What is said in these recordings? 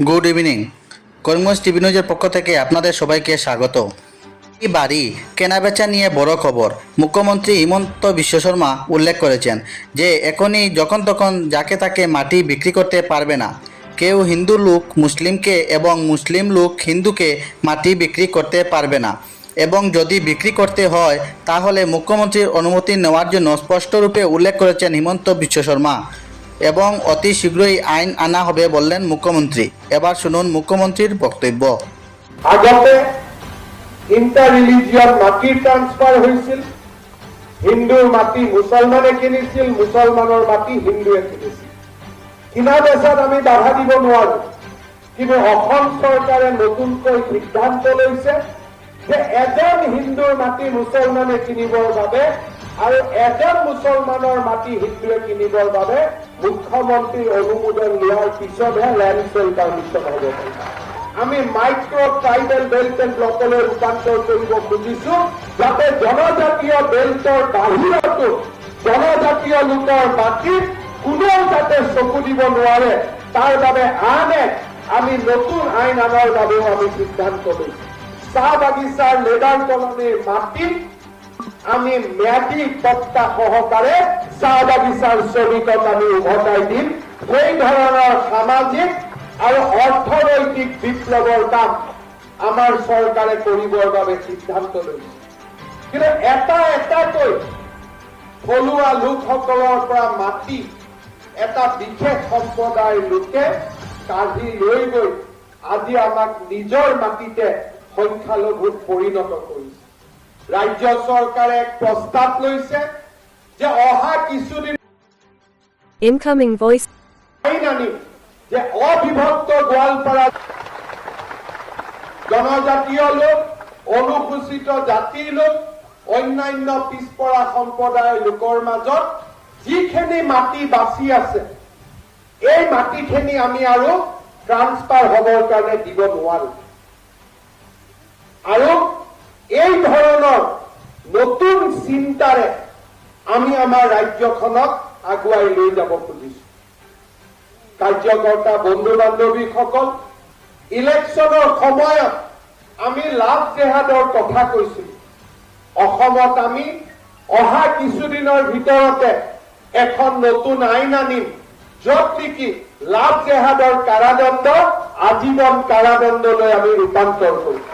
Good evening. Karimganj TV নিউজের পক্ষ থেকে আপনাদের সবাইকে স্বাগত। এই বাড়ি কেনাবেচা নিয়ে বড় খবর। মুখ্যমন্ত্রী হিমন্ত বিশ্ব শর্মা উল্লেখ করেছেন যে এখনই যখন তখন যাকে তাকে মাটি বিক্রি করতে পারবে না। কেউ হিন্দু লোক মুসলিমকে এবং মুসলিম লোক হিন্দুকে মাটি বিক্রি করতে পারবে না, এবং যদি বিক্রি করতে হয় তাহলে মুখ্যমন্ত্রীর অনুমতি নেওয়ার জন্য স্পষ্টরূপে উল্লেখ করেছেন হিমন্ত বিশ্ব শর্মা, এবং অতি শীঘ্রই আইন আনা হবে বললেন মুখ্যমন্ত্রী। এবার শুনুন মুখ্যমন্ত্রীর বক্তব্য। আগতে ইন্টার রিলিজিয়ন মাটি ট্রান্সফার হয়েছিল, হিন্দুর মাটি মুসলমানে কিনিছিল, মুসলমানের মাটি হিন্দুৱে কিনিছিল। কিনা বেচাত আমি বাধা দিব নোৱাৰো, কিন্তু অসম চৰকাৰে নতুনকৈ সিদ্ধান্ত লৈছে যে এজন হিন্দুৰ মাটি মুছলমানে কিনিবৰ বাবে আৰু এজন মুছলমানৰ মাটি হিন্দুৱে কিনিবৰ বাবে মুখ্যমন্ত্ৰীৰ অনুমোদন লোৱাৰ পিছতহে লেণ্ড চেল পাৰ্মিশ্যন হ'ব পাৰিব। আমি মাইক্ৰ ট্ৰাইবেল বেল্ট এণ্ড ব্লকলৈ ৰূপান্তৰ কৰিব খুজিছো, যাতে জনজাতীয় বেল্টৰ বাহিৰতো জনজাতীয় লোকৰ মাটিত কোনেও যাতে চকু দিব নোৱাৰে, তাৰ বাবে আন এক আমি নতুন আইন আনাৰ বাবেও আমি সিদ্ধান্ত লৈছো। চাহ বাগিচাৰ লেডাৰ কলনীৰ মাটিত আমি ম্যাদী পট্টা সহকাৰে চাহ বাগিচাৰ শ্ৰমিকক আমি উভতাই দিম। সেই ধৰণৰ সামাজিক আৰু অৰ্থনৈতিক বিপ্লৱৰ কাম আমাৰ চৰকাৰে কৰিবৰ বাবে সিদ্ধান্ত লৈছে। কিন্তু এটাকৈ থলুৱা লোকসকলৰ পৰা মাটি এটা বিশেষ সম্প্ৰদায়ৰ লোকে কাঢ়ি লৈ গৈ আজি আমাক নিজৰ মাটিতে সংখ্যালঘুত পৰিণত কৰিছে। ৰাজ্য চৰকাৰে এক প্ৰস্তাৱ লৈছে যে অহা কিছুদিন Incoming voice. আইন আনিম যে অবিভক্ত গোৱালপাৰা জনজাতীয় লোক, অনুসূচিত জাতিৰ লোক, অন্যান্য পিছপৰা সম্প্ৰদায়ৰ লোকৰ মাজত যিখিনি মাটি বাচি আছে, এই মাটিখিনি আমি আৰু ট্ৰান্সফাৰ হ'বৰ কাৰণে দিব নোৱাৰো। আৰু এই ধৰণৰ নতুন চিন্তাৰে আমি আমাৰ ৰাজ্যখনক আগুৱাই লৈ যাব খুজিছো। কাৰ্যকৰ্তা বন্ধু বান্ধৱীসকল, ইলেকশ্যনৰ সময়ত আমি লাভ জেহাদৰ কথা কৈছিলো। অসমত আমি অহা কিছুদিনৰ ভিতৰতে এখন নতুন আইন আনিম, য'ত নেকি লাভ জেহাদৰ কাৰাদণ্ড আজীৱন কাৰাদণ্ডলৈ আমি ৰূপান্তৰ কৰিম।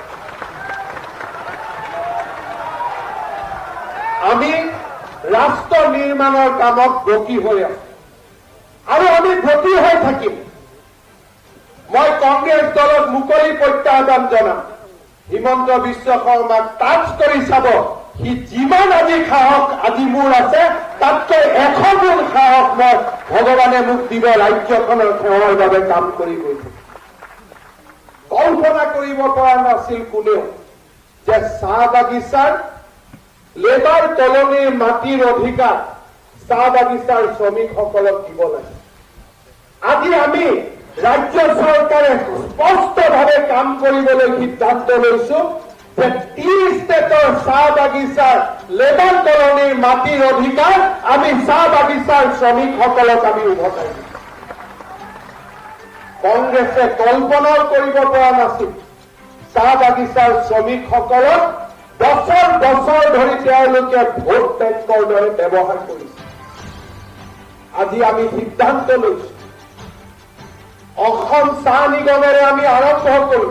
আমি ৰাষ্ট্ৰ নিৰ্মাণৰ কামত ব্ৰতী হৈ আছো আৰু আমি ব্ৰতী হৈ থাকিম। মই কংগ্ৰেছ দলক মুকলি প্ৰত্যাহ্বান জনাম, হিমন্ত বিশ্ব শৰ্মাক টাচ কৰি চাব। সি যিমান আজি সাহস আজি মোৰ আছে, তাতকৈ 100 গুণ সাহস মই ভগৱানে মোক দিব ৰাজ্যখনৰ সেৱাৰ বাবে কাম কৰি গৈছে। কল্পনা কৰিব পৰা নাছিল কোনেও যে চাহ বাগিচাৰ লেবাৰ কলনীৰ মাটিৰ অধিকাৰ চাহ বাগিচাৰ শ্ৰমিকসকলক দিব লাগে। আজি আমি ৰাজ্য চৰকাৰে স্পষ্টভাৱে কাম কৰিবলৈ সিদ্ধান্ত লৈছো যে টি ষ্টেটৰ চাহ বাগিচাৰ লেবাৰ কলনীৰ মাটিৰ অধিকাৰ আমি চাহ বাগিচাৰ শ্ৰমিকসকলক আমি উভতাই দিম। কংগ্ৰেছে কল্পনাও কৰিব পৰা নাছিল চাহ বাগিচাৰ শ্ৰমিকসকলক বছৰ বছৰ ধৰি তেওঁলোকে ভোট বেংকৰ দৰে ব্যৱহাৰ কৰিছে। আজি আমি সিদ্ধান্ত লৈছো, অসম চাহ নিগমেৰে আমি আৰম্ভ কৰো,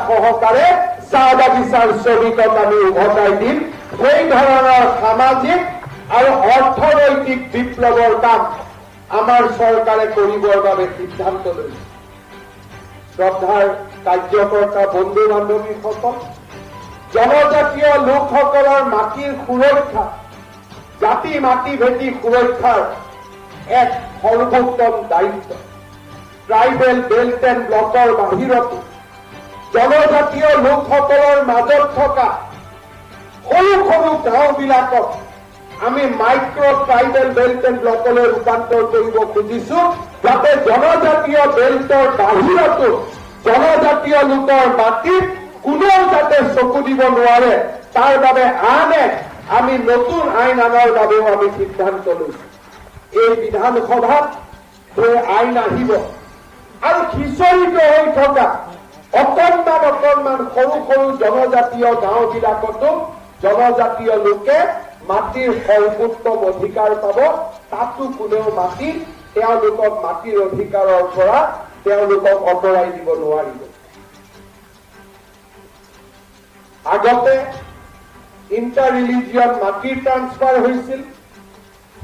সহকাৰে চাহ বাগিচাৰ শ্ৰমিকক আমি উভতাই দিম। সেই ধৰণৰ সামাজিক আৰু অৰ্থনৈতিক বিপ্লৱৰ কাম আমাৰ চৰকাৰে কৰিবৰ বাবে সিদ্ধান্ত লৈছে। শ্ৰদ্ধাৰ কাৰ্যকৰ্তা বন্ধু বান্ধৱীসকল, জনজাতীয় লোকসকলৰ মাটিৰ সুৰক্ষা, জাতি মাটি ভেটি সুৰক্ষাৰ এক সৰ্বোত্তম দায়িত্ব। ট্ৰাইবেল বেল্ট এণ্ড ব্লকৰ বাহিৰতো জনজাতীয় লোকসকলৰ মাজত থকা সৰু সৰু গাঁওবিলাকক আমি মাইক্ৰ ট্ৰাইবেল বেল্ট এণ্ড ব্লকলৈ ৰূপান্তৰ কৰিব খুজিছো, যাতে জনজাতীয় বেল্টৰ বাহিৰতো জনজাতীয় লোকৰ মাটিত কোনেও যাতে চকু দিব নোৱাৰে, তাৰ বাবে আন এক আমি নতুন আইন আনাৰ বাবেও আমি সিদ্ধান্ত লৈছো। এই বিধানসভাত সেই আইন আহিব। আৰু খিচৰিত হৈ থকা অকণমান সৰু সৰু জনজাতীয় গাঁওবিলাকতো জনজাতীয় লোকে মাটিৰ সৰ্বোত্তম অধিকাৰ পাব। তাতো কোনেও তেওঁলোকক মাটিৰ অধিকাৰৰ পৰা তেওঁলোকক আঁতৰাই দিব নোৱাৰিব। আগতে ইণ্টাৰ ৰিলিজিয়ন মাটিৰ ট্ৰান্সফাৰ হৈছিল।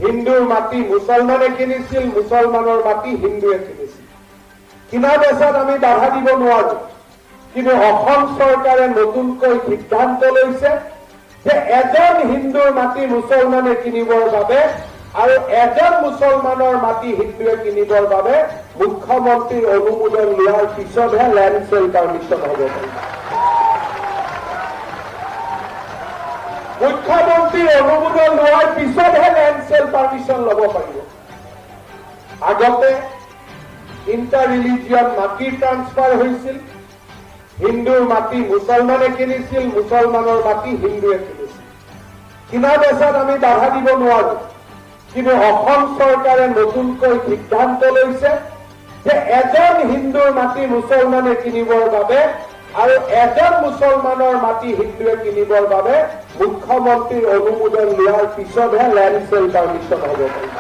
হিন্দুৰ মাটি মুছলমানে কিনিছিল, মুছলমানৰ মাটি হিন্দুৱে কিনিছিল। কিনা বেচাত আমি বাধা দিব নোৱাৰো, কিন্তু অসম চৰকাৰে নতুনকৈ সিদ্ধান্ত লৈছে যে এজন হিন্দুৰ মাটি মুছলমানে কিনিবৰ বাবে আৰু এজন মুছলমানৰ মাটি হিন্দুৱে কিনিবৰ বাবে মুখ্যমন্ত্ৰীৰ অনুমোদন লোৱাৰ পিছতহে লেণ্ড চেল পাৰ্মিশ্যন হ'ব পাৰিব। মুখ্যমন্ত্ৰীৰ অনুমোদন লোৱাৰ পিছতহে লেণ্ড চেল পাৰ্মিশ্যন ল'ব পাৰিব। আগতে ইণ্টাৰ ৰিলিজিয়ন মাটিৰ ট্ৰান্সফাৰ হৈছিল। হিন্দুৰ মাটি মুছলমানে কিনিছিল, মুছলমানৰ মাটি হিন্দুৱে কিনিছিল। কিনা বেচাত আমি বাধা দিব নোৱাৰো, কিন্তু অসম চৰকাৰে নতুনকৈ সিদ্ধান্ত লৈছে যে এজন হিন্দুৰ মাটি মুছলমানে কিনিবৰ বাবে আৰু এজন মুছলমানৰ মাটি হিন্দুৱে কিনিবৰ বাবে মুখ্যমন্ত্ৰীৰ অনুমোদন লোৱাৰ পিছতহে লেণ্ড চেল পাৰ্মিশ্যন হ'ব পাৰিব।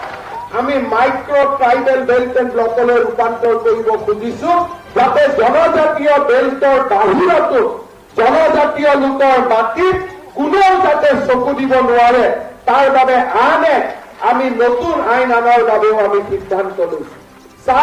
আমি মাইক্ৰ' ট্ৰাইবেল বেল্ট এণ্ড ব্লকলৈ ৰূপান্তৰ কৰিব খুজিছো, যাতে জনজাতীয় বেল্টৰ বাহিৰতো জনজাতীয় লোকৰ মাটিত কোনেও যাতে চকু দিব নোৱাৰে, তাৰ বাবে আন এক আমি নতুন আইন আনাৰ বাবেও আমি সিদ্ধান্ত লৈছো। চাহ